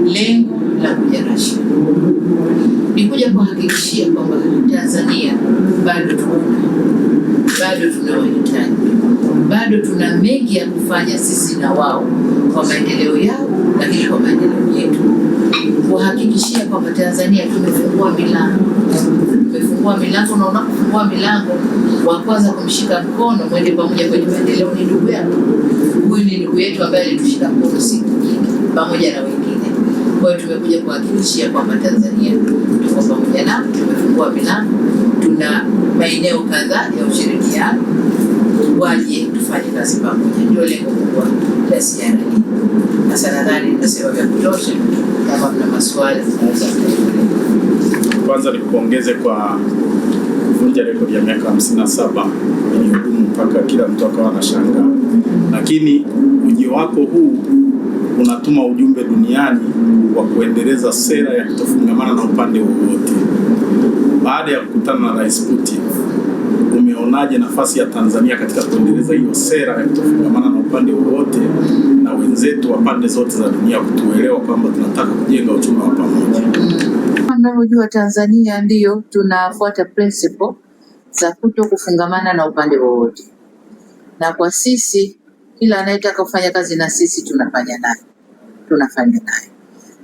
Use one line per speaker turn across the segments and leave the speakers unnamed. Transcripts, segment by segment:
Lengo la kuja Russia ni kuja kuhakikishia kwamba Tanzania bado tunawahitaji, bado tuna mengi ya kufanya sisi na wao kwa maendeleo yao, lakini kwa maendeleo yetu, kuhakikishia kwamba Tanzania tumefungua milango. Na unapofungua milango, wa kwanza kumshika mkono mwende pamoja kwenye maendeleo ni ndugu yako. Huyu ni ndugu yetu ambaye alitushika mkono siku nyingi pamoja na wengine. Kwa hiyo tumekuja kuhakikishia kwamba Tanzania tuko pamoja nao, tumefungua milango, tuna maeneo kadhaa ya ushirikiano, waje tufanye kazi pamoja. Ndio lengo kubwa la ziara hii. Sasa nadhani nimesema vya kutosha. Kama kuna maswali tunaweza kuuliza.
Kwanza nikupongeze kwa kuvunja rekodi ya miaka 57 iliyodumu mpaka kila mtu akawa anashangaa. Lakini ujio wako huu unatuma ujumbe duniani wa kuendeleza sera ya kutofungamana na upande wowote. Baada ya kukutana na Rais Putin, umeonaje nafasi ya Tanzania katika kuendeleza hiyo sera ya kutofungamana na upande wowote na wenzetu wa pande zote za dunia kutuelewa kwamba tunataka kujenga uchumi wa pamoja?
Mnavyojua Tanzania ndio tunafuata principle za kuto kufungamana na upande wowote, na kwa sisi kila anayetaka kufanya kazi na sisi tunafanya naye,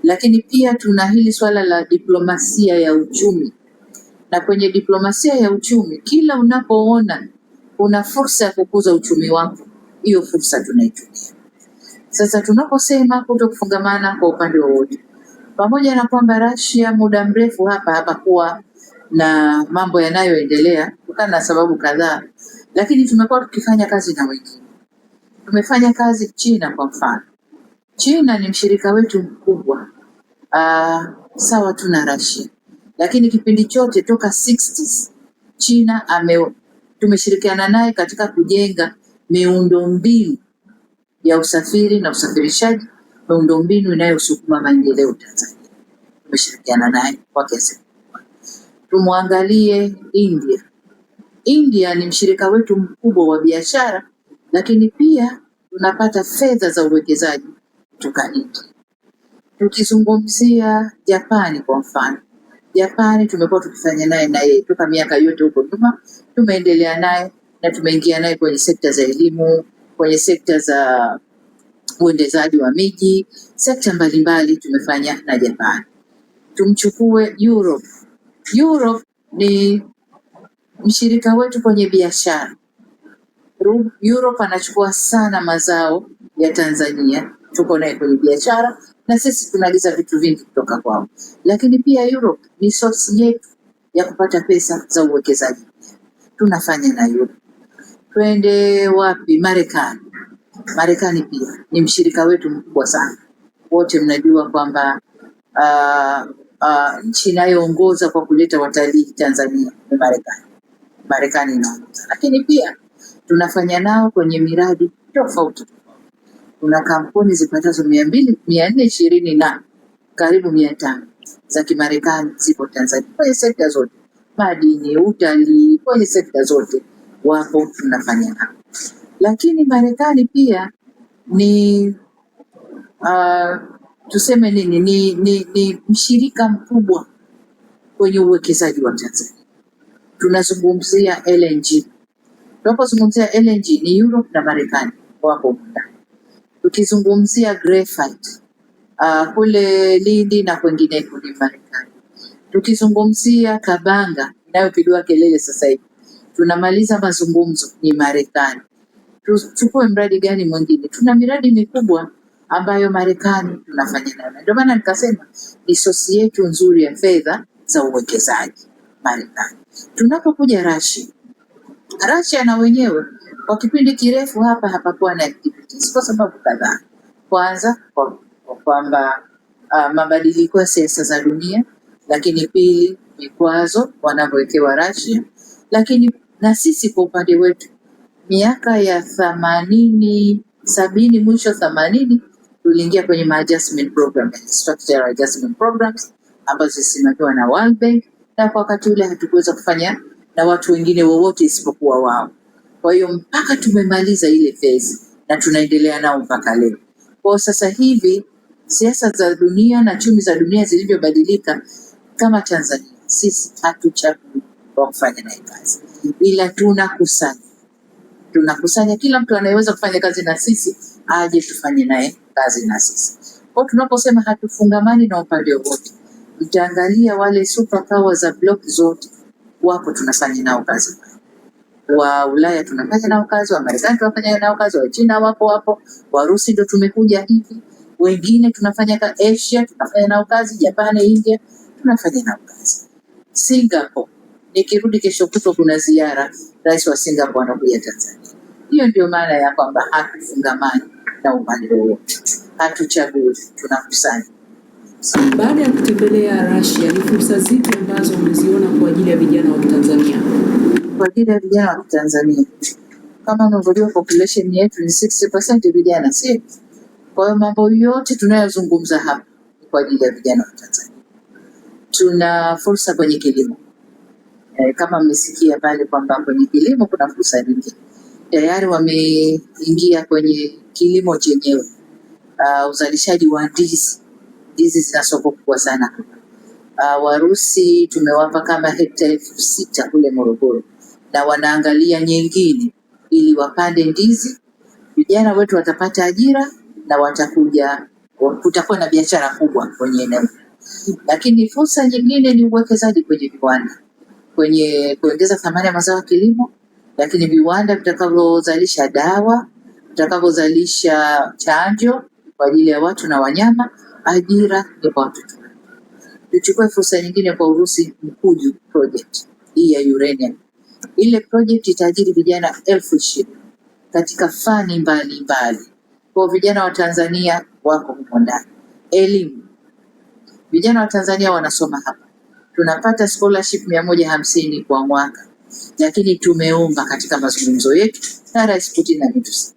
lakini pia tuna hili swala la diplomasia ya uchumi, na kwenye diplomasia ya uchumi kila unapoona una fursa ya kukuza uchumi wako, hiyo fursa tunaitumia. Sasa tunaposema kuto kufungamana kwa upande wowote, pamoja na kwamba Russia muda mrefu hapakuwa na mambo yanayoendelea kutokana na sababu kadhaa, lakini tumekuwa tukifanya kazi na wengine. Tumefanya kazi China kwa mfano. China ni mshirika wetu mkubwa, sawa tu na Russia, lakini kipindi chote toka 60s China tumeshirikiana naye katika kujenga miundombinu ya usafiri na usafirishaji, miundombinu inayosukuma maendeleo Tanzania. Tumeshirikiana naye kwa kiasi kikubwa. Tumwangalie India. India ni mshirika wetu mkubwa wa biashara, lakini pia tunapata fedha za uwekezaji kutoka India. Tukizungumzia Japani kwa mfano, Japani tumekuwa tukifanya naye toka miaka yote huko nyuma, tumeendelea naye na tumeingia naye kwenye sekta za elimu, kwenye sekta za uendezaji wa miji, sekta mbalimbali tumefanya na Japani. Tumchukue Europe. Europe ni mshirika wetu kwenye biashara. Europe anachukua sana mazao ya Tanzania, tuko naye kwenye biashara na sisi tunaagiza vitu vingi kutoka kwao. Lakini pia Europe ni source yetu ya kupata pesa za uwekezaji. Tunafanya na Europe. Twende wapi? Marekani. Marekani pia ni mshirika wetu mkubwa sana. Wote mnajua kwamba nchi inayoongoza kwa kuleta watalii Tanzania ni Marekani. Marekani inaongoza. Lakini pia tunafanya nao kwenye miradi tofauti. Kuna kampuni zipatazo 420 na karibu 500 za Kimarekani zipo Tanzania kwenye sekta zote, madini, utalii, kwenye sekta zote wapo tunafanya nao. Lakini Marekani pia ni tuseme nini, ni mshirika mkubwa kwenye uwekezaji wa Tanzania. Tunazungumzia LNG. Tunapozungumzia LNG ni Europe na Marekani wapo ndani. Tukizungumzia graphite kule Lindi na kwengineko ni Marekani. Tukizungumzia Kabanga inayopigwa kelele sasa hivi, tunamaliza mazungumzo ni Marekani. Tuchukue mradi gani mwingine? Tuna miradi mikubwa ambayo Marekani tunafanya nayo. Ndio maana nikasema ni sosi yetu nzuri ya fedha za uwekezaji Marekani. Tunapokuja Russia na wenyewe kwa kipindi kirefu hapakuwa na activities kwa sababu kadhaa. Kwanza kwa kwamba mabadiliko ya siasa za dunia, lakini pili vikwazo wanavyowekewa Russia, lakini na sisi kwa upande wetu miaka ya 80, 70, mwisho 80 tuliingia kwenye adjustment program, structural adjustment programs ambazo zisimamiwa na World Bank, na kwa wakati ule hatukuweza kufanya na watu wengine wowote isipokuwa wao. Kwa hiyo mpaka tumemaliza ile phase na tunaendelea nao mpaka leo. Kwa sasa hivi siasa za dunia na chumi za dunia zilivyobadilika, kama Tanzania sisi hatuchagui wa kufanya naye kazi, ila tunakusanya kila mtu anayeweza kufanya kazi na sisi aje tufanye naye kazi na sisi. Kwa tunaposema hatufungamani na upande wote, mtaangalia wale super power za block zote wapo, tunafanya nao kazi. Wa Ulaya tunafanya nao kazi, wa Marekani tunafanya nao kazi, wa China wapo, wa Rusi ndo tumekuja hivi, wengine tunafanya Asia tunafanya nao kazi, Japan, India tunafanya nao kazi. Singapore, nikirudi kesho kutwa kuna ziara, rais wa Singapore anakuja Tanzania. Hiyo ndio maana ya kwamba hatufungamani na upande wowote, hatuchagui, tunakusanya.
Baada ya kutembelea Russia, ni fursa zipi ambazo umeziona kwa ajili ya vijana wa Tanzania?
Kwa ajili ya vijana wa Tanzania, kama unavyojua population yetu ni 60% vijana, si? Kwa hiyo mambo yote tunayozungumza hapa kwa ajili ya vijana wa Tanzania. Tuna fursa kwenye kilimo. Kama mmesikia pale kwamba kwenye kilimo kuna fursa nyingi. Tayari wameingia kwenye kilimo chenyewe. Uzalishaji wa ndizi. Ndizi zina soko kubwa sana. Warusi tumewapa kama hekta 6,000 kule Morogoro, na wanaangalia nyingine ili wapande ndizi. Vijana wetu watapata ajira na kutakuwa na biashara kubwa kwenye eneo. Lakini fursa nyingine ni uwekezaji kwenye viwanda, kwenye kuongeza thamani ya mazao ya kilimo, lakini viwanda vitakavyozalisha dawa, vitakavyozalisha chanjo kwa ajili ya watu na wanyama, ajira kwa watoto. Tuchukue fursa nyingine kwa Urusi, Mkuju project hii ya uranium. Ile project itaajiri vijana 20,000 katika fani mbalimbali. Kwa vijana wa Tanzania wako huko ndani. Elimu, vijana wa Tanzania wanasoma hapa, tunapata scholarship 150 kwa mwaka, lakini tumeomba katika mazungumzo yetu na Rais Putin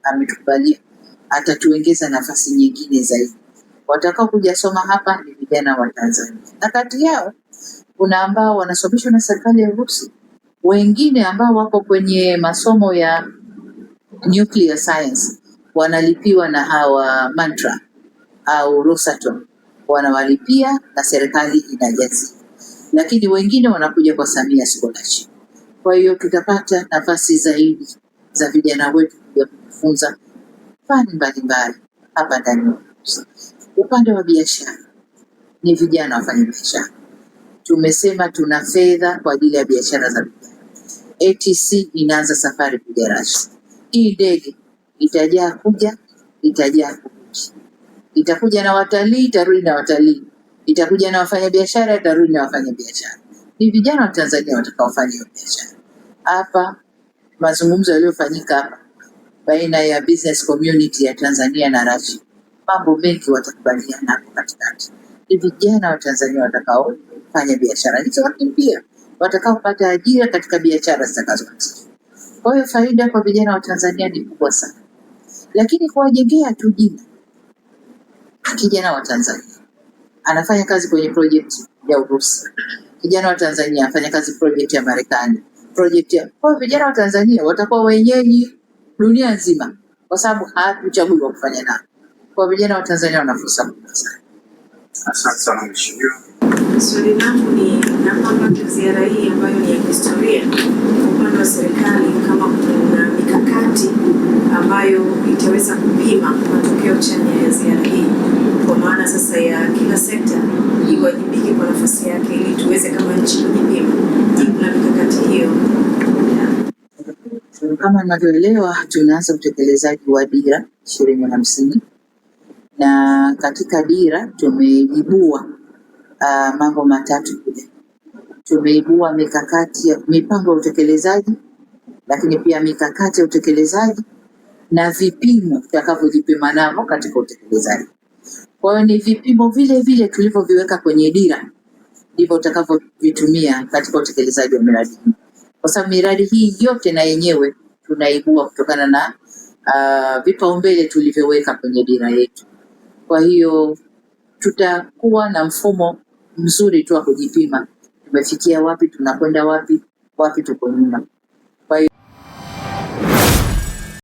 ametukubalia, atatuongeza nafasi nyingine zaidi. Watakao kuja soma hapa ni vijana wa Tanzania, na kati yao kuna ambao wanasomeshwa na serikali ya Urusi, wengine ambao wako kwenye masomo ya nuclear science wanalipiwa na hawa Mantra au Rosatom, wanawalipia na serikali inajazi, lakini wengine wanakuja kwa Samia scholarship. Kwa hiyo tutapata nafasi zaidi za vijana wetu ya kufunza fani mbalimbali hapa ndani. Upande wa biashara ni vijana wafanya biashara. Tumesema tuna fedha kwa ajili ya biashara za vijana. ATC inaanza safari kuja Russia. Hii ndege itajaa kuja, itajaa kurudi. Itakuja na watalii, itarudi na watalii. Itakuja na wafanya biashara, itarudi na wafanya biashara. Ni vijana wa Tanzania watakaofanya hiyo biashara. Hapa mazungumzo yaliyofanyika hapa baina ya business community ya Tanzania na Russia, mambo mengi watakubaliana hapo katikati. Ni vijana wa Tanzania watakaofanya biashara hizo, lakini pia watakaopata ajira katika biashara zitakazoanzishwa. Kwa hiyo faida kwa vijana wa Tanzania ni kubwa sana, lakini kuwajengea tu jina. Kijana wa Tanzania anafanya kazi kwenye project ya Urusi, kijana wa Tanzania anafanya kazi project ya Marekani, kwa vijana wa Tanzania watakuwa wenyeji dunia nzima, kwa sababu hatuchagui wa kufanya nao. Kwa vijana wa Tanzania wana fursa kubwa sana.
Asante sana mheshimiwa. Swali langu ni namna ambavyo ziara hii ambayo ni ya historia upande wa serikali, kama kuna mikakati ambayo itaweza kupima matokeo chanya ya ziara hii, kwa maana sasa ya kila sekta iwajibike kwa nafasi yake ili tuweze kama nchi kujipima. Kuna mikakati hiyo?
Kama ninavyoelewa, tunaanza utekelezaji wa dira 2050 na katika dira tumeibua mambo matatu kule. Tumeibua mikakati ya mipango ya utekelezaji, lakini pia mikakati ya utekelezaji na vipimo tutakavyojipima navyo katika utekelezaji. Kwa hiyo ni vipimo vile vile tulivyoviweka kwenye dira ndivyo tutakavyovitumia katika utekelezaji wa miradi hii, kwa sababu miradi hii yote na yenyewe tunaibua kutokana na vipaumbele tulivyoweka kwenye dira yetu. Kwa hiyo tutakuwa na mfumo mzuri tu wa kujipima, tumefikia wapi, tunakwenda wapi, wapi tuko nyuma.